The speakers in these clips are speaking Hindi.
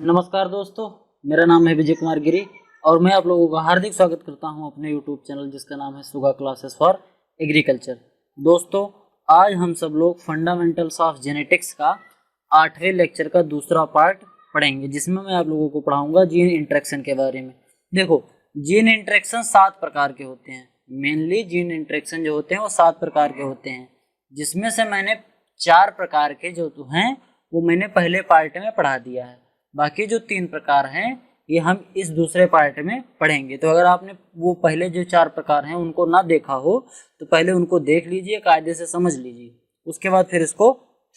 नमस्कार दोस्तों, मेरा नाम है विजय कुमार गिरी और मैं आप लोगों का हार्दिक स्वागत करता हूं अपने YouTube चैनल जिसका नाम है सुगा क्लासेस फॉर एग्रीकल्चर। दोस्तों, आज हम सब लोग फंडामेंटल्स ऑफ जेनेटिक्स का 8वें लेक्चर का दूसरा पार्ट पढ़ेंगे, जिसमें मैं आप लोगों को पढ़ाऊंगा जीन इंटरेक्शन के बारे में। देखो, जीन इंटरेक्शन 7 प्रकार के होते हैं। मेनली जीन इंटरेक्शन जो होते हैं वो 7 प्रकार के होते हैं, जिसमें से मैंने 4 प्रकार के जो हैं वो मैंने पहले पार्ट में पढ़ा दिया है। बाकी जो 3 प्रकार हैं ये हम इस दूसरे पार्ट में पढ़ेंगे। तो अगर आपने वो पहले जो 4 प्रकार हैं उनको ना देखा हो तो पहले उनको देख लीजिए, कायदे से समझ लीजिए, उसके बाद फिर इसको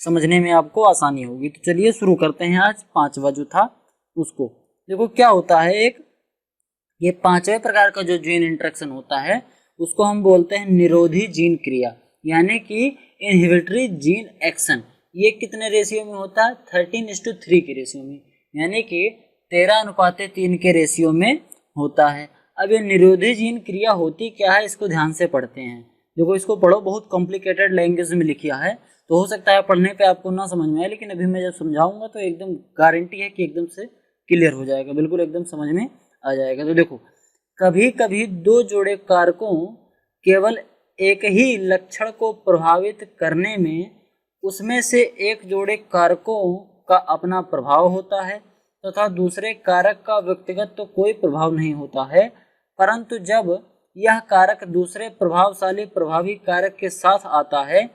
समझने में आपको आसानी होगी। तो चलिए शुरू करते हैं आज 5वां जो था उसको। देखो क्या होता है, ये 5वें प्रकार का जो जीन इंटरेक्शन होता है उसको हम बोलते हैं निरोधी जीन क्रिया, यानी कि इनहिबिटरी जीन एक्शन। ये कितने रेशियो में होता है? 13:3 के रेशियो में, यानी कि 13:3 के रेशियो में होता है। अब ये निरोधी जीन क्रिया होती क्या है, इसको ध्यान से पढ़ते हैं। देखो, इसको पढ़ो, बहुत कॉम्प्लिकेटेड लैंग्वेज में लिखा है, तो हो सकता है पढ़ने पे आपको ना समझ में आए, लेकिन अभी मैं जब समझाऊंगा तो एकदम गारंटी है कि एकदम से क्लियर हो जाएगा, बिल्कुल एकदम समझ में आ जाएगा। तो देखो, कभी कभी 2 जोड़े कारकों केवल एक ही लक्षण को प्रभावित करने में उसमें से एक जोड़े कारकों का अपना प्रभाव होता है तथा दूसरे कारक का व्यक्तिगत तो कोई प्रभाव नहीं होता है, परंतु जब यह कारक दूसरे प्रभावशाली प्रभावी कारक के साथ आता है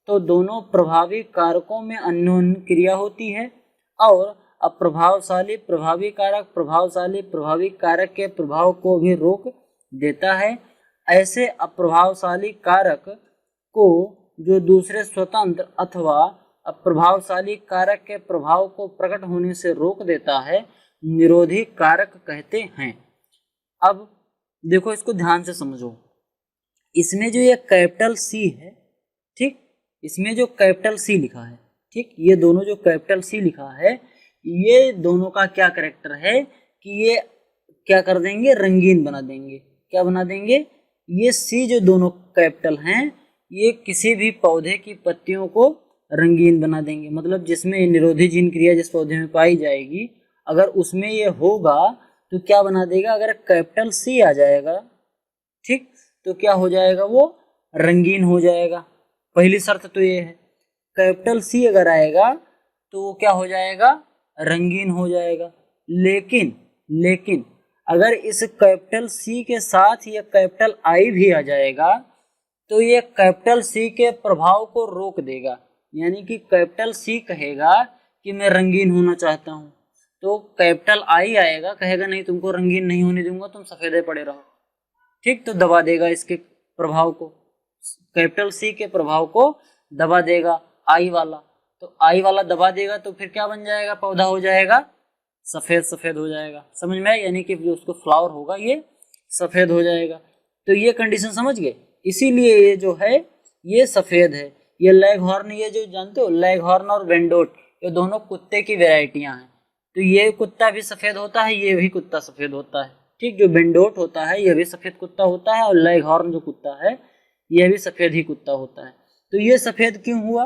तो दोनों प्रभावी कारकों में अन्योन्य क्रिया होती है और अप्रभावशाली प्रभावी कारक प्रभावशाली प्रभावी कारक के प्रभाव को भी रोक देता है। ऐसे अप्रभावशाली कारक को जो दूसरे स्वतंत्र अथवा अप्रभावशाली कारक के प्रभाव को प्रकट होने से रोक देता है, निरोधी कारक कहते हैं। अब देखो, इसको ध्यान से समझो। इसमें जो ये कैपिटल सी है, ठीक, इसमें जो कैपिटल सी लिखा है, ठीक, ये दोनों जो कैपिटल सी लिखा है, ये दोनों का क्या कैरेक्टर है कि ये क्या कर देंगे, रंगीन बना देंगे। क्या बना देंगे? ये सी जो दोनों कैपिटल हैं ये किसी भी पौधे की पत्तियों को रंगीन बना देंगे। मतलब जिसमें निरोधी जीन क्रिया जिस पौधे में पाई जाएगी, अगर उसमें ये होगा तो क्या बना देगा? अगर कैपिटल सी आ जाएगा, ठीक, तो क्या हो जाएगा? वो रंगीन हो जाएगा। पहली शर्त तो ये है, कैपिटल सी अगर आएगा तो वो क्या हो जाएगा? रंगीन हो जाएगा। लेकिन अगर इस कैपिटल सी के साथ ये कैपिटल आई भी आ जाएगा तो ये कैपिटल सी के प्रभाव को रोक देगा। यानी कि कैपिटल सी कहेगा कि मैं रंगीन होना चाहता हूं, तो कैपिटल आई आएगा, कहेगा नहीं, तुमको रंगीन नहीं होने दूंगा, तुम सफेदे पड़े रहो, ठीक, तो दबा देगा इसके प्रभाव को, कैपिटल सी के प्रभाव को दबा देगा आई वाला। तो आई वाला दबा देगा तो फिर क्या बन जाएगा? पौधा हो जाएगा सफेद, सफेद हो जाएगा। समझ में आया? यानी कि जो उसको फ्लावर होगा ये सफेद हो जाएगा। तो ये कंडीशन समझ गए, इसीलिए ये जो है ये सफेद है। ये लेगहॉर्न, ये जो जानते हो लेगहॉर्न और वेंडोट, ये दोनों कुत्ते की वैरायटियां हैं। तो ये कुत्ता भी सफेद होता है, ये भी कुत्ता सफेद होता है, ठीक। जो वेंडोट होता है ये भी सफेद कुत्ता होता है और लेगहॉर्न जो कुत्ता है ये भी सफेद ही कुत्ता होता है। तो ये सफेद क्यों हुआ?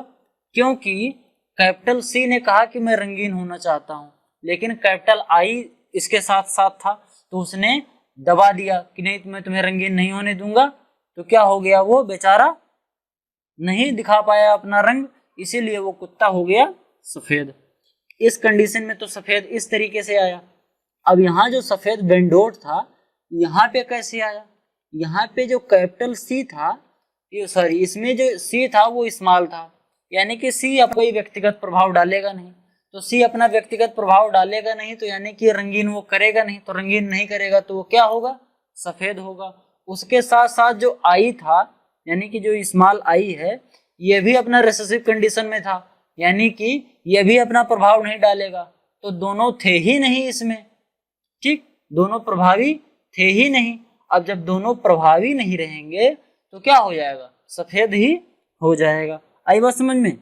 क्योंकि कैपिटल सी ने कहा कि मैं रंगीन होना चाहता हूं, लेकिन कैपिटल आई इसके साथ साथ था तो उसने दबा दिया कि नहीं, मैं तुम्हें रंगीन नहीं होने दूंगा। तो क्या हो गया? वो बेचारा नहीं दिखा पाया अपना रंग, इसीलिए वो कुत्ता हो गया सफेद। इस कंडीशन में तो सफेद इस तरीके से आया। अब यहाँ जो सफेद वेंडोट था यहाँ पे कैसे आया? यहाँ पे जो कैपिटल सी था, ये सॉरी, इसमें जो सी था वो स्मॉल था, यानी कि सी अब कोई व्यक्तिगत प्रभाव डालेगा नहीं। तो सी अपना व्यक्तिगत प्रभाव डालेगा नहीं तो यानी कि रंगीन वो करेगा नहीं, तो रंगीन नहीं करेगा तो वो क्या होगा? सफेद होगा। उसके साथ साथ जो आई था, यानी कि जो स्मॉल आई है, ये भी अपना रिसेसिव कंडीशन में था, यानी कि ये भी अपना प्रभाव नहीं डालेगा। तो दोनों थे ही नहीं इसमें, ठीक, दोनों प्रभावी थे ही नहीं। अब जब दोनों प्रभावी नहीं रहेंगे तो क्या हो जाएगा? सफेद ही हो जाएगा। आई बात समझ में?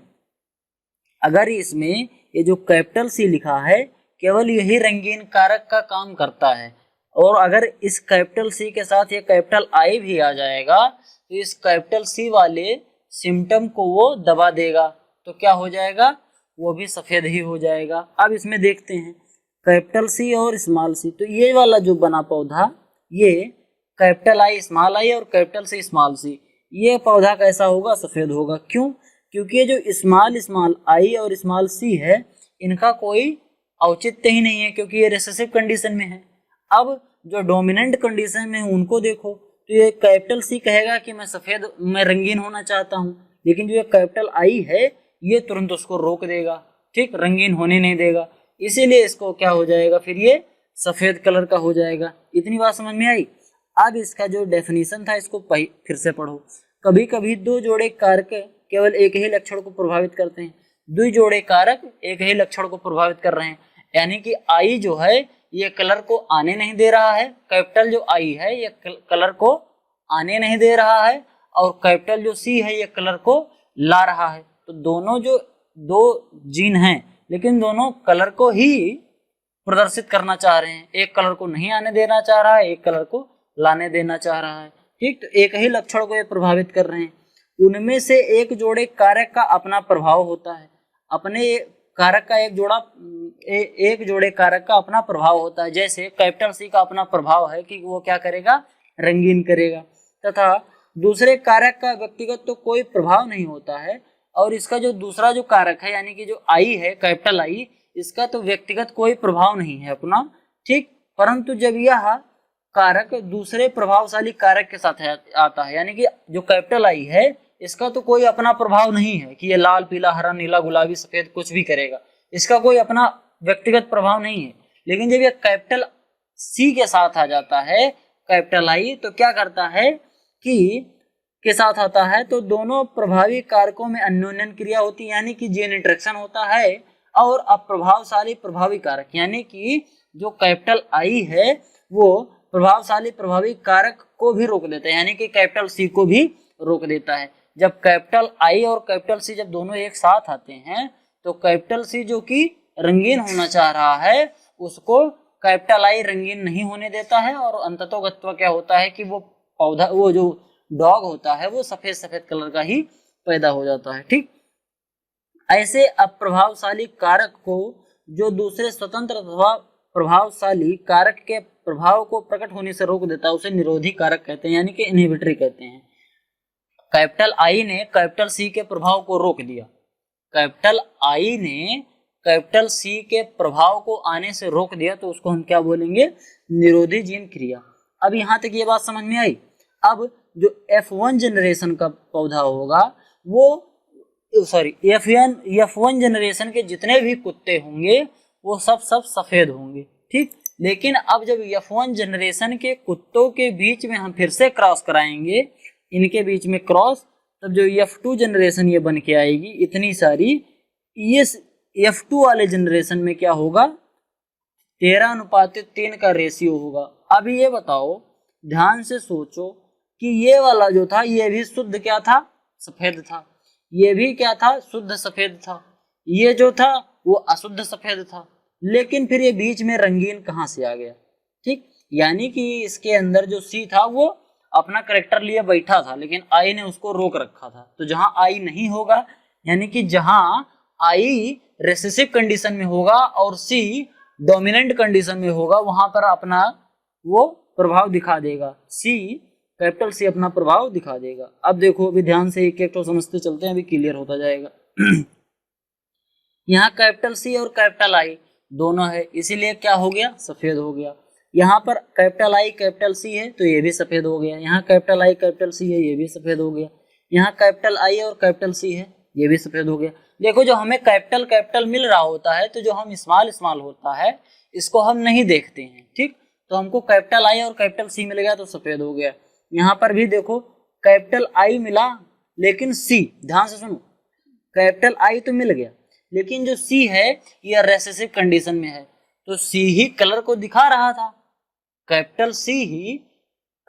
अगर इसमें ये जो कैपिटल सी लिखा है केवल यही रंगीन कारक का काम करता है, और अगर इस कैपिटल सी के साथ ये कैपिटल आई भी आ जाएगा तो इस कैपिटल सी वाले सिम्टम को वो दबा देगा, तो क्या हो जाएगा? वो भी सफेद ही हो जाएगा। अब इसमें देखते हैं, कैपिटल सी और स्मॉल सी, तो ये वाला जो बना पौधा, ये कैपिटल आई स्मॉल आई और कैपिटल सी स्मॉल सी, ये पौधा कैसा होगा? सफेद होगा। क्यों? क्योंकि ये जो स्मॉल स्मॉल आई और स्मॉल सी है, इनका कोई औचित्य ही नहीं है, क्योंकि ये रिसेसिव कंडीशन में है। अब जो डोमिनेंट कंडीशन में है उनको देखो, तो ये कैपिटल सी कहेगा कि मैं सफेद, मैं रंगीन होना चाहता हूँ, लेकिन जो ये कैपिटल आई है ये तुरंत उसको रोक देगा, ठीक, रंगीन होने नहीं देगा, इसीलिए इसको क्या हो जाएगा, फिर ये सफेद कलर का हो जाएगा। इतनी बात समझ में आई? अब इसका जो डेफिनेशन था इसको फिर से पढ़ो। कभी कभी दो जोड़े कारक केवल एक ही लक्षण को प्रभावित करते हैं। दो जोड़े कारक एक ही लक्षण को प्रभावित कर रहे हैं, यानी कि आई जो है ये कलर को आने नहीं दे रहा है, कैपिटल जो आई है ये कलर को आने नहीं दे रहा है, और कैपिटल जो सी है ये कलर को ला रहा है। तो दोनों जो दो जीन हैं, लेकिन दोनों कलर को ही प्रदर्शित करना चाह रहे हैं, एक कलर को नहीं आने देना चाह रहा है, एक कलर को लाने देना चाह रहा है, ठीक। तो एक ही लक्षण को ये प्रभावित कर रहे हैं। उनमें से एक जोड़े कारक का अपना प्रभाव होता है, अपने कारक का एक जोड़े कारक का अपना प्रभाव होता है। जैसे कैपिटल सी का अपना प्रभाव है कि वो क्या करेगा, रंगीन करेगा, तथा दूसरे कारक का व्यक्तिगत तो कोई प्रभाव नहीं होता है, और इसका जो दूसरा जो कारक है यानी कि जो आई है, कैपिटल आई, इसका तो व्यक्तिगत कोई प्रभाव नहीं है अपना, ठीक। परंतु जब यह कारक दूसरे प्रभावशाली कारक के साथ आता है, यानी कि जो कैपिटल आई है इसका तो कोई अपना प्रभाव नहीं है कि ये लाल पीला हरा नीला गुलाबी सफेद कुछ भी करेगा, इसका कोई अपना व्यक्तिगत प्रभाव नहीं है। लेकिन जब ये कैपिटल सी के साथ आ जाता है कैपिटल आई, तो क्या करता है कि के साथ आता है तो दोनों प्रभावी कारकों में अन्योन्यन क्रिया होती है, यानी कि जेन इंटरेक्शन होता है, और अप्रभावशाली प्रभावी कारक यानी कि जो कैपिटल आई है वो प्रभावशाली प्रभावी कारक को भी रोक देता है, यानी कि कैपिटल सी को भी रोक देता है। जब कैपिटल आई और कैपिटल सी जब दोनों एक साथ आते हैं तो कैपिटल सी जो कि रंगीन होना चाह रहा है उसको कैपिटल आई रंगीन नहीं होने देता है, और अंततोगत्वा क्या होता है कि वो पौधा, वो जो डॉग होता है वो सफेद सफेद कलर का ही पैदा हो जाता है, ठीक। ऐसे अप्रभावशाली कारक को जो दूसरे स्वतंत्र अथवा प्रभावशाली कारक के प्रभाव को प्रकट होने से रोक देता है उसे निरोधी कारक कहते हैं, यानी कि इनहिबिटरी कहते हैं। कैपिटल आई ने कैपिटल सी के प्रभाव को रोक दिया, कैपिटल आई ने कैपिटल सी के प्रभाव को आने से रोक दिया, तो उसको हम क्या बोलेंगे, निरोधी जीन क्रिया। अब यहाँ तक ये बात समझ में आई। अब जो F1 जनरेशन का पौधा होगा वो F1 जनरेशन के जितने भी कुत्ते होंगे वो सब सफेद होंगे, ठीक। लेकिन अब जब F1 जनरेशन के कुत्तों के बीच में हम फिर से क्रॉस कराएंगे, इनके बीच में क्रॉस, तब जो F2 जनरेशन ये बन के आएगी इतनी सारी, ये F2 वाले जनरेशन में क्या होगा, 13:3 का रेशियो होगा। अब ये बताओ, ध्यान से सोचो कि ये वाला जो था ये भी शुद्ध क्या था, सफेद था, ये भी क्या था, शुद्ध सफेद था, ये जो था वो अशुद्ध सफेद था, लेकिन फिर ये बीच में रंगीन कहाँ से आ गया, ठीक। यानी कि इसके अंदर जो सी था वो अपना करेक्टर लिए बैठा था, लेकिन आई ने उसको रोक रखा था। तो जहां आई नहीं होगा, यानी कि जहां आई रेसेसिव कंडीशन में होगा और सी डोमिनेंट कंडीशन में होगा, वहां पर अपना वो प्रभाव दिखा देगा, सी कैपिटल सी अपना प्रभाव दिखा देगा। अब देखो, अभी ध्यान से एक एक तो समझते चलते हैं, अभी क्लियर होता जाएगा। यहाँ कैपिटल सी और कैपिटल आई दोनों है, इसीलिए क्या हो गया, सफेद हो गया। यहाँ पर कैपिटल आई कैपिटल सी है तो ये भी सफेद हो गया, यहाँ कैपिटल आई कैपिटल सी है ये भी सफेद हो गया, यहाँ कैपिटल आई और कैपिटल सी है ये भी सफेद हो गया। देखो, जो हमें कैपिटल कैपिटल मिल रहा होता है, तो जो हम स्मॉल स्मॉल होता है इसको हम नहीं देखते हैं, ठीक। तो हमको कैपिटल आई और कैपिटल सी मिल गया तो सफेद हो गया। यहाँ पर भी देखो, कैपिटल आई मिला लेकिन सी, ध्यान से सुनो, कैपिटल आई तो मिल गया लेकिन जो सी है ये रेसेसिव कंडीशन में है, तो सी ही कलर को दिखा रहा था, कैपिटल सी ही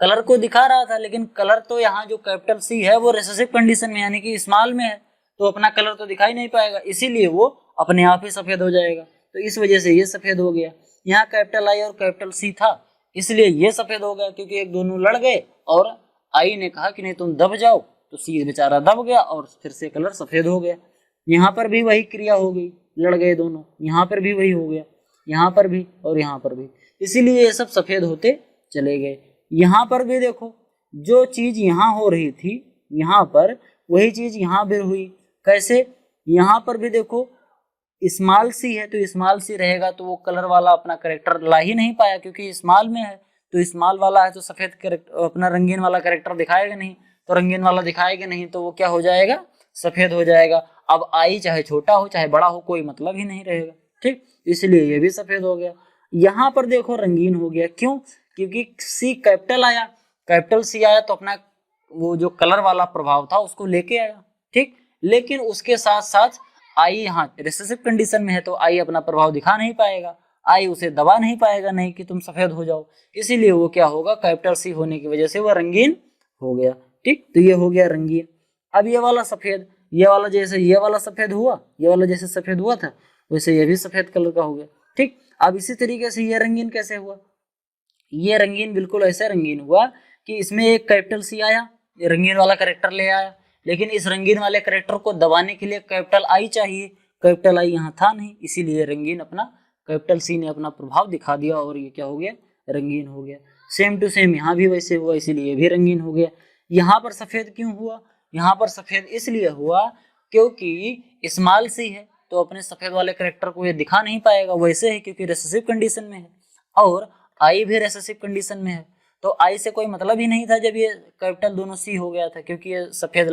कलर को दिखा रहा था, लेकिन कलर तो यहाँ जो कैपिटल सी है वो रेसेसिव कंडीशन में यानी कि स्मॉल में है, तो अपना कलर तो दिखाई नहीं पाएगा, इसीलिए वो अपने आप ही सफेद हो जाएगा। तो इस वजह से ये सफेद हो गया। यहाँ कैपिटल आई और कैपिटल सी था इसलिए ये सफेद हो गया, क्योंकि एक दोनों लड़ गए और आई ने कहा कि नहीं तुम दब जाओ, तो सी बेचारा दब गया और फिर से कलर सफेद हो गया। यहाँ पर भी वही क्रिया हो गई, लड़ गए दोनों, यहाँ पर भी वही हो गया। यहाँ पर भी और यहाँ पर भी, इसीलिए ये सब सफेद होते चले गए। यहाँ पर भी देखो, जो चीज यहाँ हो रही थी यहाँ पर, वही चीज यहाँ भी हुई। कैसे? यहाँ पर भी देखो स्मॉल सी है तो स्मॉल सी रहेगा, तो वो कलर वाला अपना करेक्टर ला ही नहीं पाया, क्योंकि स्मॉल में है तो स्मॉल वाला है तो सफेद करेक्टर, अपना रंगीन वाला करेक्टर दिखाएगा नहीं, तो रंगीन वाला दिखाएगा नहीं तो वो क्या हो जाएगा? सफेद हो जाएगा। अब आई चाहे छोटा हो चाहे बड़ा हो, कोई मतलब ही नहीं रहेगा। ठीक, इसलिए ये भी सफेद हो गया। यहाँ पर देखो रंगीन हो गया, क्यों? क्योंकि सी कैपिटल आया, कैपिटल सी आया तो अपना वो जो कलर वाला प्रभाव था उसको लेके आया। ठीक, लेकिन उसके साथ साथ आई यहाँ रिसेसिव कंडीशन में है तो आई अपना प्रभाव दिखा नहीं पाएगा, आई उसे दबा नहीं पाएगा, नहीं कि तुम सफेद हो जाओ, इसीलिए वो क्या होगा? कैपिटल सी होने की वजह से वो रंगीन हो गया। ठीक, तो ये हो गया रंगीन। अब ये वाला सफेद, ये वाला जैसे ये वाला सफेद हुआ, ये वाला जैसे सफेद हुआ था वैसे ये भी सफेद कलर का हो गया। ठीक, अब इसी तरीके से ये रंगीन कैसे हुआ? ये रंगीन बिल्कुल ऐसे रंगीन हुआ कि इसमें एक कैपिटल सी आया, ये रंगीन वाला कैरेक्टर ले आया, लेकिन इस रंगीन वाले कैरेक्टर को दबाने के लिए कैपिटल आई चाहिए, कैपिटल आई यहाँ था नहीं, इसीलिए रंगीन अपना कैपिटल सी ने अपना प्रभाव दिखा दिया और ये क्या हो गया? रंगीन हो गया। सेम टू सेम यहाँ भी वैसे हुआ, इसीलिए भी रंगीन हो गया। यहाँ पर सफेद क्यों हुआ? यहाँ पर सफेद इसलिए हुआ क्योंकि स्मॉल सी है तो अपने सफेद वाले कैरेक्टर को ये दिखा नहीं पाएगा, वैसे है क्योंकि रिसेसिव कंडीशन में है, और आई भी रिसेसिव कंडीशन में है, तो आई से कोई मतलब ही नहीं था जब ये कैपिटल दोनों सी हो गया था, क्योंकि ये सफेद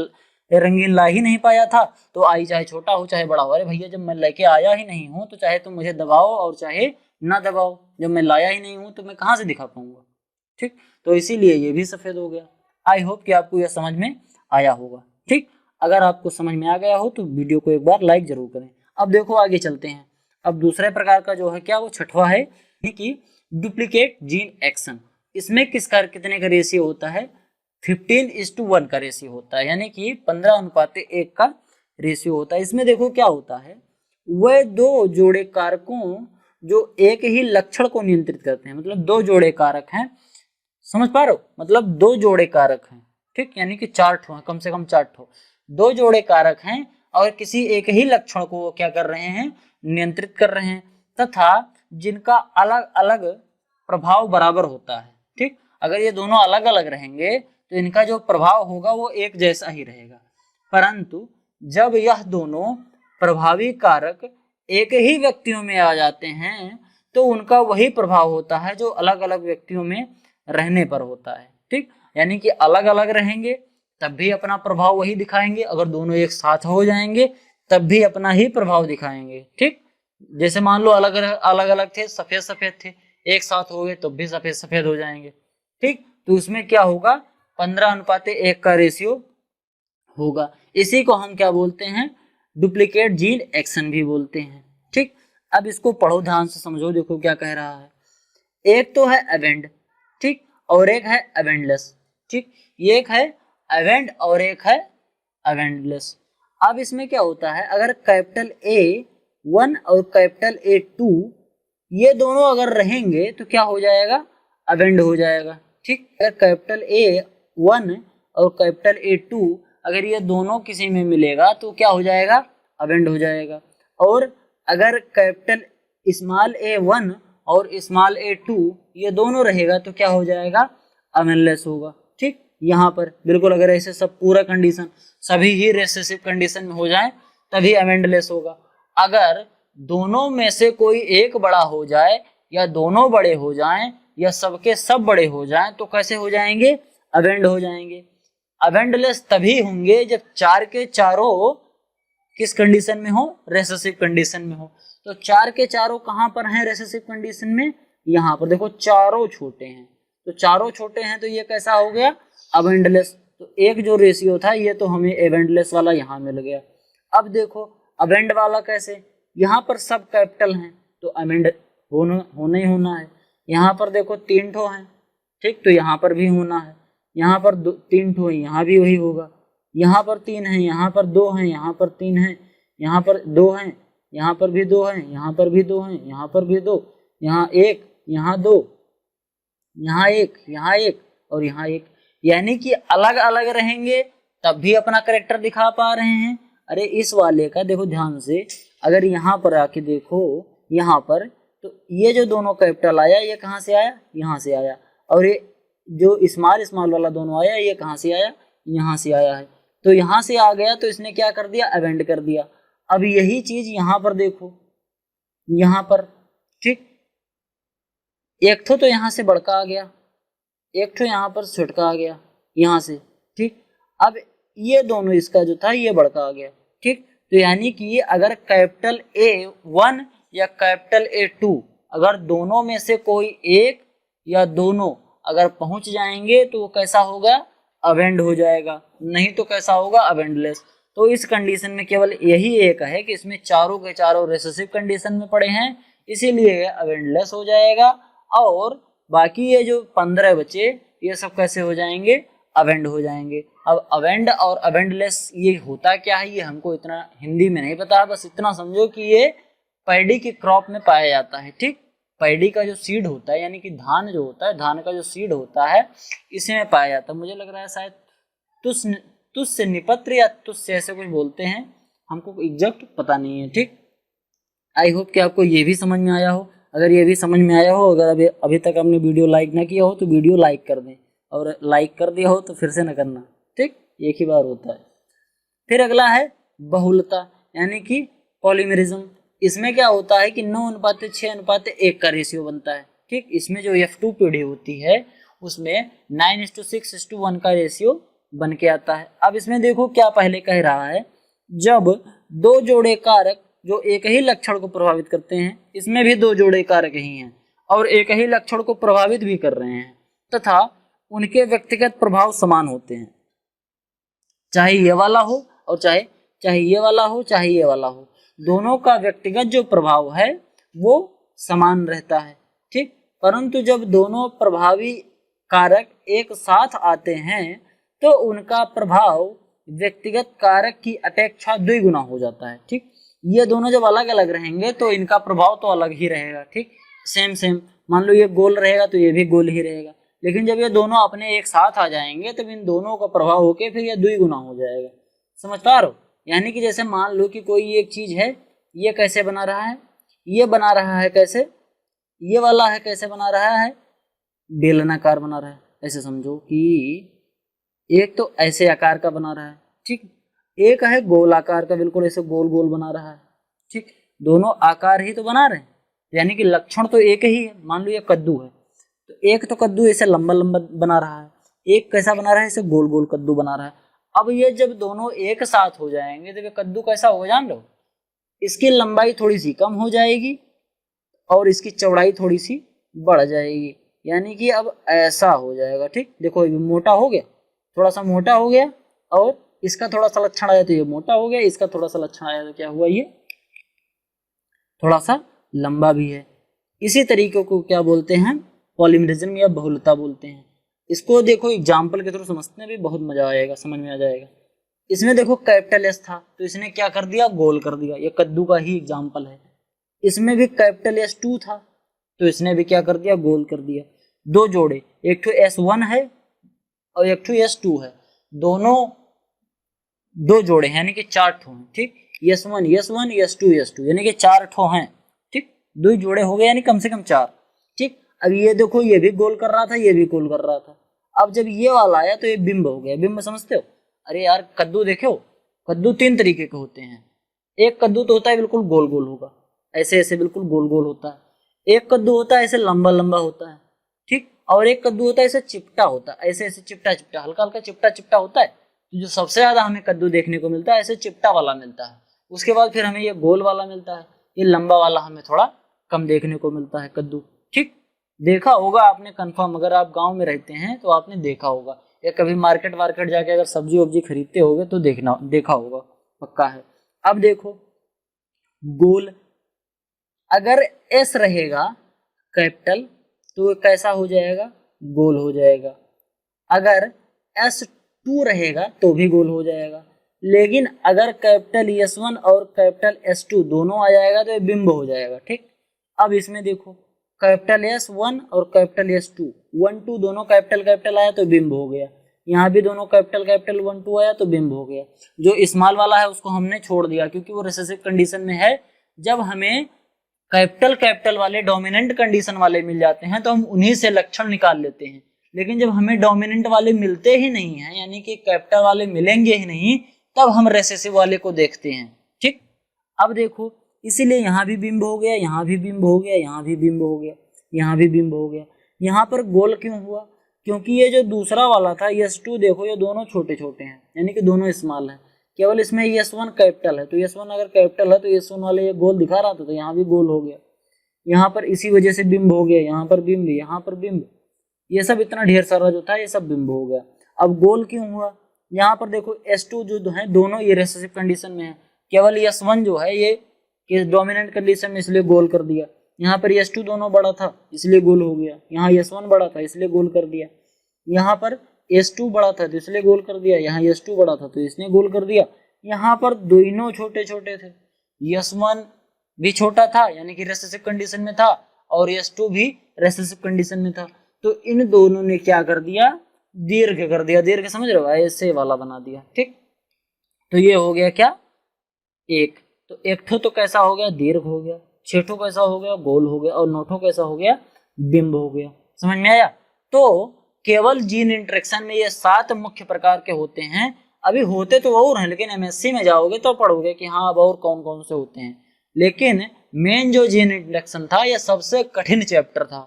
रंगीन ला ही नहीं पाया था। तो आई चाहे छोटा हो चाहे बड़ा हो, अरे भैया जब मैं लेके आया ही नहीं हूँ तो चाहे तुम मुझे दबाओ और चाहे ना दबाओ, जब मैं लाया ही नहीं हूँ तो मैं कहाँ से दिखा पाऊंगा? ठीक, तो इसीलिए ये भी सफेद हो गया। आई होप कि आपको यह समझ में आया होगा। ठीक, अगर आपको समझ में आ गया हो तो वीडियो को एक बार लाइक जरूर करें। अब देखो आगे चलते हैं। अब दूसरे प्रकार का जो है क्या, वो छठवा है कि डुप्लीकेट जीन एक्शन। इसमें कितने का रेशियो होता है? 15:1 का रेशियो होता है, यानी कि 15:1 का रेशियो होता है। इसमें देखो क्या होता है, वह दो जोड़े कारकों जो एक ही लक्षण को नियंत्रित करते हैं, मतलब दो जोड़े कारक हैं, समझ पा रहे हो? मतलब दो जोड़े कारक हैं, ठीक, यानी कि 4 ठो, कम से कम 4 ठो दो जोड़े कारक हैं और किसी एक ही लक्षण को क्या कर रहे हैं? नियंत्रित कर रहे हैं, तथा जिनका अलग अलग प्रभाव बराबर होता है। ठीक, अगर ये दोनों अलग अलग रहेंगे तो इनका जो प्रभाव होगा वो एक जैसा ही रहेगा, परंतु जब यह दोनों प्रभावी कारक एक ही व्यक्तियों में आ जाते हैं तो उनका वही प्रभाव होता है जो अलग अलग व्यक्तियों में रहने पर होता है। ठीक, यानी कि अलग अलग रहेंगे तब भी अपना प्रभाव वही दिखाएंगे, अगर दोनों एक साथ हो जाएंगे तब भी अपना ही प्रभाव दिखाएंगे। ठीक, जैसे मान लो अलग अलग थे, सफेद सफेद थे, एक साथ हो गए तब भी सफेद सफेद हो जाएंगे। ठीक, तो उसमें क्या होगा? 15:1 का रेशियो होगा। इसी को हम क्या बोलते हैं? डुप्लीकेट जीन एक्शन भी बोलते हैं। ठीक, अब इसको पढ़ो ध्यान से, समझो, देखो क्या कह रहा है। एक तो है अवेंड, ठीक, और एक है अवेंडलेस। ठीक, ये एक है अवेंड और एक है अवेंडलेस। अब इसमें क्या होता है, अगर कैपिटल A1 और कैपिटल A2 ये दोनों अगर रहेंगे तो क्या हो जाएगा? अवेंड हो जाएगा। ठीक, अगर कैपिटल A1 और कैपिटल A2 अगर ये दोनों किसी में मिलेगा तो क्या हो जाएगा? अवेंड हो जाएगा। और अगर कैपिटल स्मॉल A1 और स्मॉल A2 ये दोनों रहेगा तो क्या हो जाएगा? अवेंडलेस होगा। ठीक, यहाँ पर बिल्कुल अगर ऐसे सब पूरा कंडीशन सभी ही रिसेसिव कंडीशन में हो जाए तभी अवेंडलेस होगा। अगर दोनों में से कोई एक बड़ा हो जाए या दोनों बड़े हो जाएं या सबके सब बड़े हो जाएं तो कैसे हो जाएंगे? अवेंड हो जाएंगे। अवेंडलेस तभी होंगे जब चार के चारों किस कंडीशन में हो? रेसेसिव कंडीशन में हो। तो चार के चारों कहां पर हैं रेसेसिव कंडीशन में? यहाँ पर देखो, चारों छोटे हैं, तो चारों छोटे हैं तो ये कैसा हो गया? अवेंडलेस। तो एक जो रेशियो था ये तो हमें एवेंडलेस वाला यहाँ मिल गया। अब देखो अवेंड वाला कैसे? यहाँ पर सब कैपिटल हैं तो अवेंड होना ही होना है। यहाँ पर देखो 3 ठो हैं, ठीक, तो यहाँ पर भी होना है। यहाँ पर 3 ठो है, यहाँ भी वही होगा। यहाँ पर 3 हैं, यहाँ पर 2 हैं, यहाँ पर 3 हैं, यहाँ पर 2 हैं, यहाँ पर भी 2 हैं, यहाँ पर भी 2 हैं, यहाँ पर भी 2, यहाँ 1, यहाँ 2, यहाँ 1, यहाँ 1 और यहाँ 1। यानी कि अलग अलग रहेंगे तब भी अपना कैरेक्टर दिखा पा रहे हैं। अरे इस वाले का देखो ध्यान से, अगर यहाँ पर आके देखो यहाँ पर तो ये जो दोनों कैपिटल आया ये कहाँ से आया, यहाँ से आया, और ये जो स्मॉल स्मॉल वाला दोनों आया ये कहाँ से आया, यहाँ से आया है। तो यहाँ से आ गया तो इसने क्या कर दिया, अवेंड कर दिया। अब यही चीज यहाँ पर देखो, यहाँ पर, ठीक, एक तो यहाँ से बड़का आ गया, एक यहाँ पर छोटका आ गया यहाँ से, ठीक। अब ये दोनों इसका जो था ये बड़का आ गया, ठीक। तो यानी कि अगर कैपिटल A1 या कैपिटल A2 अगर दोनों में से कोई एक या दोनों अगर पहुंच जाएंगे तो वो कैसा होगा, अवेंड हो जाएगा, नहीं तो कैसा होगा, अवेंडलेस। तो इस कंडीशन में केवल यही एक है कि इसमें चारों के चारों रिसेसिव कंडीशन में पड़े हैं, इसीलिए अवेंडलेस हो जाएगा। और बाकी ये जो 15 बचे ये सब कैसे हो जाएंगे, अवेंड हो जाएंगे। अब अवेंड और अवेंडलेस ये होता क्या है, ये हमको इतना हिंदी में नहीं पता, बस इतना समझो कि ये पैडी की क्रॉप में पाया जाता है, ठीक। पैडी का जो सीड होता है यानी कि धान जो होता है, धान का जो सीड होता है इसी में पाया जाता है। मुझे लग रहा है शायद तुस्य निपत्र या तुस्य ऐसे कुछ बोलते हैं, हमको एग्जैक्ट पता नहीं है, ठीक। आई होप कि आपको ये भी समझ में आया हो। अगर ये भी समझ में आया हो, अगर अभी तक आपने वीडियो लाइक ना किया हो तो वीडियो लाइक कर दें, और लाइक कर दिया हो तो फिर से न करना, ठीक, एक ही बार होता है। फिर अगला है बहुलता यानी कि पॉलीमरिज्म। इसमें क्या होता है कि 9:6:1 का रेशियो बनता है, ठीक। इसमें जो F2 पीढ़ी होती है उसमें 9:6:1 का रेशियो बन के आता है। अब इसमें देखो क्या पहले कह रहा है, जब दो जोड़े कारक जो एक ही लक्षण को प्रभावित करते हैं, इसमें भी दो जोड़े कारक ही हैं और एक ही लक्षण को प्रभावित भी कर रहे हैं तथा उनके व्यक्तिगत प्रभाव समान होते हैं, चाहे ये वाला हो और चाहे ये वाला हो, चाहे ये वाला हो, दोनों का व्यक्तिगत जो प्रभाव है वो समान रहता है, ठीक। परंतु जब दोनों प्रभावी कारक एक साथ आते हैं तो उनका प्रभाव व्यक्तिगत कारक की अपेक्षा द्विगुना हो जाता है, ठीक। ये दोनों जब अलग अलग रहेंगे तो इनका प्रभाव तो अलग ही रहेगा, ठीक, सेम। मान लो ये गोल रहेगा तो ये भी गोल ही रहेगा, लेकिन जब ये दोनों अपने एक साथ आ जाएंगे तब इन दोनों का प्रभाव होके फिर ये द्विगुना हो जाएगा। समझ पा रहे हो? यानी कि जैसे मान लो कि कोई एक चीज है, ये कैसे बना रहा है, ये बना रहा है कैसे, ये वाला है कैसे बना रहा है, बेलनाकार बना रहा है। ऐसे समझो कि एक तो ऐसे आकार का बना रहा है, ठीक, एक है गोल आकार का, बिल्कुल ऐसे गोल गोल बना रहा है, ठीक। दोनों आकार ही तो बना रहे हैं, यानी कि लक्षण तो एक ही है। मान लो ये कद्दू है तो एक तो कद्दू ऐसे लंबा लंबा बना रहा है, एक कैसा बना रहा है, ऐसे गोल गोल कद्दू बना रहा है। अब ये जब दोनों एक साथ हो जाएंगे तो ये कद्दू कैसा होगा जान लो, इसकी लंबाई थोड़ी सी कम हो जाएगी और इसकी चौड़ाई थोड़ी सी बढ़ जाएगी, यानी कि अब ऐसा हो जाएगा, ठीक। देखो ये मोटा हो गया, थोड़ा सा मोटा हो गया, और इसका थोड़ा सा लक्षण आया तो ये मोटा हो गया, इसका थोड़ा सा लक्षण आया तो क्या हुआ, ये थोड़ा सा लंबा भी है। इसी तरीके को क्या बोलते हैं, पॉलीमरिज्म या बहुलता बोलते हैं। इसको देखो एग्जाम्पल के थ्रू समझने में बहुत मजा आएगा, समझ में आ जाएगा। इसमें देखो कैपिटल S था तो इसने क्या कर दिया, गोल कर दिया, ये कद्दू का ही एग्जाम्पल है। इसमें भी कैपिटल S2 था तो इसने भी क्या कर दिया, गोल कर दिया। दो जोड़े, एक तो S1 है और एक तो S2 है, दोनों दो जोड़े यानी कि 4 ठो हैं, ठीक। S1 S2 यानी कि 4 ठो हैं, ठीक। दो जोड़े हो गए यानी कम से कम 4, ठीक। अब ये देखो ये भी गोल कर रहा था, ये भी गोल कर रहा था। अब जब ये वाला आया तो ये बिंब हो गया। बिंब समझते हो? अरे यार कद्दू देखो, कद्दू 3 तरीके के होते हैं। एक कद्दू तो होता है बिल्कुल गोल गोल होगा, ऐसे ऐसे बिल्कुल गोल गोल होता है। एक कद्दू होता है ऐसे लंबा लंबा होता है, ठीक। और एक कद्दू होता है ऐसे चिपटा होता है, ऐसे ऐसे चिपटा चिपटा, हल्का हल्का चिपटा चिपटा होता है। तो जो सबसे ज्यादा हमें कद्दू देखने को मिलता है ऐसे चिपटा वाला मिलता है। उसके बाद फिर हमें ये गोल वाला मिलता है, ये लंबा वाला हमें थोड़ा कम देखने को मिलता है कद्दू, ठीक। देखा होगा आपने कंफर्म, अगर आप गांव में रहते हैं तो आपने देखा होगा, या कभी मार्केट वार्केट जाके अगर सब्जी वब्जी खरीदते होगे तो देखा होगा, पक्का है। अब देखो गोल, अगर S रहेगा कैपिटल तो कैसा हो जाएगा, गोल हो जाएगा। अगर S2 रहेगा तो भी गोल हो जाएगा। लेकिन अगर कैपिटल S1 और कैपिटल S2 दोनों आ जाएगा तो ये बिंब हो जाएगा, ठीक। अब इसमें देखो कैपिटल S1 और कैपिटल S2, 1 2 दोनों कैपिटल कैपिटल आया तो बिंब हो गया। यहाँ भी दोनों कैपिटल कैपिटल 1 2 आया तो बिंब हो गया। जो स्मॉल वाला है उसको हमने छोड़ दिया क्योंकि वो रिसेसिव कंडीशन में है। जब हमें कैपिटल वाले डोमिनेंट कंडीशन वाले मिल जाते हैं तो हम उन्हीं से लक्षण निकाल लेते हैं। लेकिन जब हमें डोमिनेंट वाले मिलते ही नहीं है, यानी कि कैपिटल वाले मिलेंगे ही नहीं, तब हम रेसेसिव वाले को देखते हैं। ठीक, अब देखो, इसीलिए यहाँ भी बिंब हो गया, यहाँ भी बिंब हो गया, यहाँ भी बिंब हो गया, यहाँ भी बिंब हो गया। यहाँ पर गोल क्यों हुआ? क्योंकि ये जो दूसरा वाला था S2, देखो ये दोनों छोटे छोटे हैं, यानी कि दोनों स्मॉल है। केवल इसमें S1 कैपिटल है, तो S1 अगर कैपिटल है तो S1 वाले ये गोल दिखा रहा था, तो यहाँ भी गोल हो गया। यहाँ पर इसी वजह से बिंब हो गया, यहाँ पर बिंब, यहाँ पर बिंब, ये सब इतना ढेर सारा जो था ये सब बिंब हो गया। अब गोल क्यों हुआ? यहाँ पर देखो S2 जो है दोनों ये रेसेसिव कंडीशन में है, केवल S1 जो है ये डोमिनेंट कंडीशन में, इसलिए गोल कर दिया। यहाँ पर S2 दोनों बड़ा था इसलिए गोल हो गया, यहाँ S1 बड़ा था इसलिए गोल कर दिया, यहाँ पर S2 बड़ा था तो इसलिए गोल कर दिया, यहाँ S2 बड़ा था तो इसने गोल कर दिया। यहाँ पर दोनों छोटे छोटे थे, S1 भी छोटा था यानी कि रेसेसिव कंडीशन में था, और S2 भी रेसेसिव कंडीशन में था, तो इन दोनों ने क्या कर दिया? दीर्घ कर दिया। दीर्घ समझ रहे हो, ऐसे वाला बना दिया। ठीक, तो ये हो गया क्या? एक। तो एक ठो तो कैसा हो गया? दीर्घ हो गया, छह ठो कैसा हो गया? गोल हो गया, और नौ ठो कैसा हो गया? बिंब हो गया। समझ में आया? तो केवल जीन इंटरेक्शन में ये 7 मुख्य प्रकार के होते हैं। अभी होते तो और हैं, लेकिन MSc में जाओगे तो पढ़ोगे कि हाँ अब और कौन कौन से होते हैं। लेकिन मेन जो जीन इंटरेक्शन था ये सबसे कठिन चैप्टर था,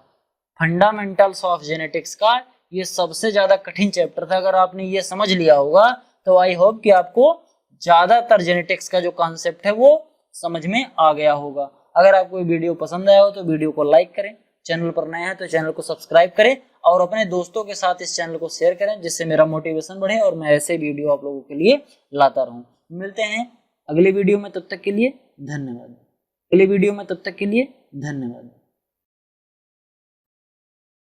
फंडामेंटल्स ऑफ जेनेटिक्स का ये सबसे ज्यादा कठिन चैप्टर था। अगर आपने ये समझ लिया होगा तो आई होप कि आपको ज्यादातर जेनेटिक्स का जो कॉन्सेप्ट है वो समझ में आ गया होगा। अगर आपको वीडियो पसंद आया हो तो वीडियो को लाइक करें, चैनल पर नए हैं तो चैनल को सब्सक्राइब करें, और अपने दोस्तों के साथ इस चैनल को शेयर करें, जिससे मेरा मोटिवेशन बढ़े और मैं ऐसे वीडियो आप लोगों के लिए लाता रहूं। मिलते हैं अगले वीडियो में, तब तक के लिए धन्यवाद। अगले वीडियो में तब तक के लिए धन्यवाद।